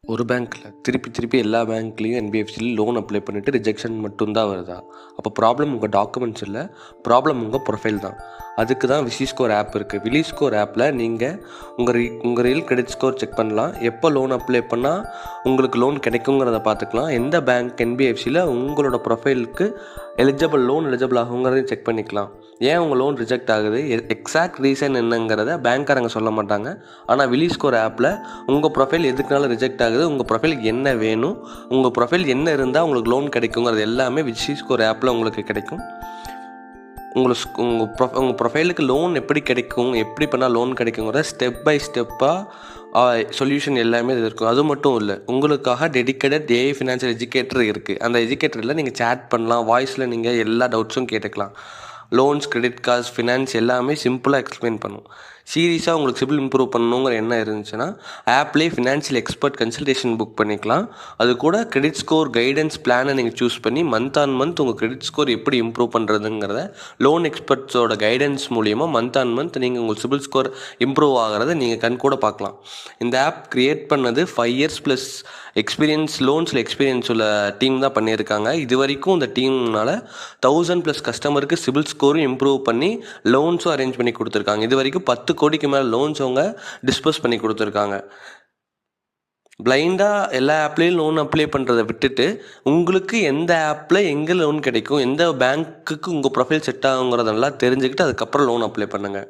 ஒரு பேங்க்கில் திருப்பி எல்லா பேங்க்லேயும் என்பிஎஃப்சியில் லோன் அப்ளை பண்ணிவிட்டு ரிஜெக்ஷன் மட்டும்தான் வருதா? அப்போ ப்ராப்ளம் உங்கள் டாக்குமெண்ட்ஸ் இல்லை, ப்ராப்ளம் உங்கள் ப்ரொஃபைல் தான். அதுக்கு தான் விசிஸ்கோர் ஆப் இருக்குது. விலிஸ்கோர் ஆப்பில் நீங்கள் உங்கள் ரியல் கிரெடிட் ஸ்கோர் செக் பண்ணலாம். எப்போ லோன் அப்ளை பண்ணால் உங்களுக்கு லோன் கிடைக்குங்கிறத பார்த்துக்கலாம். எந்த பேங்க் என்பிஎஃப்சியில் உங்களோட ப்ரொஃபைலுக்கு லோன் எலிஜிபிள் ஆகுங்கிறதையும் செக் பண்ணிக்கலாம். ஏன் உங்கள் லோன் ரிஜெக்ட் ஆகுது, எக்ஸாக்ட் ரீசன் என்னங்கிறத பேங்க்காரங்க சொல்ல மாட்டாங்க. ஆனால் விலிஸ்கோர் ஆப்பில் உங்கள் ப்ரொஃபைல் எதுக்குனால ரிஜெக்ட் ஆகுது, உங்கள் ப்ரொஃபைலுக்கு என்ன வேணும், உங்கள் ப்ரொஃபைல் என்ன இருந்தால் உங்களுக்கு லோன் கிடைக்குங்கிறது எல்லாமே விலிஸ்கோர் ஆப்பில் உங்களுக்கு கிடைக்கும். உங்கள் ப்ரொஃபைலுக்கு லோன் எப்படி கிடைக்கும், எப்படி பண்ணால் லோன் கிடைக்குங்கிறத ஸ்டெப் பை ஸ்டெப்பாக சொல்யூஷன் எல்லாமே இது இருக்கும். அது மட்டும் இல்லை, உங்களுக்காக டெடிக்கேட்டட் ஏஐ ஃபினான்ஷியல் எஜுகேட்டர் இருக்குது. அந்த எஜுகேட்டரில் நீங்கள் சேட் பண்ணலாம், வாய்ஸில் நீங்கள் எல்லா டவுட்ஸும் கேட்டுக்கலாம். லோன்ஸ், கிரெடிட் கார்ட்ஸ், ஃபினான்ஸ் எல்லாமே சிம்பிளாக எக்ஸ்பிளைன் பண்ணும். சீரியஸாக உங்களுக்கு சிபில் இம்ப்ரூவ் பண்ணணுங்கிற என்ன இருந்துச்சுன்னா ஆப்லேயே ஃபினான்ஷியல் எக்ஸ்பர்ட் கன்சல்டேஷன் புக் பண்ணிக்கலாம். அது கூட கிரெடிட் ஸ்கோர் கைடன்ஸ் பிளானை நீங்கள் சூஸ் பண்ணி மந்த் ஆன் மந்த் உங்கள் கிரெடிட் ஸ்கோர் எப்படி இம்ப்ரூவ் பண்ணுறதுங்கிறத லோன் எக்ஸ்பர்ட்ஸோட கைடன்ஸ் மூலிமா மந்த் ஆன் மந்த் நீங்கள் உங்கள் சிபில் ஸ்கோர் இம்ப்ரூவ் ஆகிறத நீங்கள் கண் கூட பார்க்கலாம். இந்த ஆப் க்ரியேட் பண்ணது 5 years ப்ளஸ் லோன்ஸில் எக்ஸ்பீரியன்ஸ் உள்ள டீம் தான் பண்ணியிருக்காங்க. இது வரைக்கும் இந்த டீம்னால் 1000+ கஸ்டமருக்கு சிபில் ஸ்கோரும் இம்ப்ரூவ் பண்ணி லோன்ஸும் அரேஞ்ச் பண்ணி கொடுத்துருக்காங்க. இது வரைக்கும் 10 கோடிக்கு மேலே லோன்ஸ் அவங்க டிஸ்பர்ஸ் பண்ணி கொடுத்துருக்காங்க. பிளைண்டாக எல்லா ஆப்லேயும் லோன் அப்ளை பண்ணுறதை விட்டுட்டு உங்களுக்கு எந்த ஆப்பில் எங்கே லோன் கிடைக்கும், எந்த பேங்க்குக்கு உங்கள் ப்ரொஃபைல் செட் ஆகுங்கிறதெல்லாம் தெரிஞ்சுக்கிட்டு அதுக்கப்புறம் லோன் அப்ளை பண்ணுங்கள்.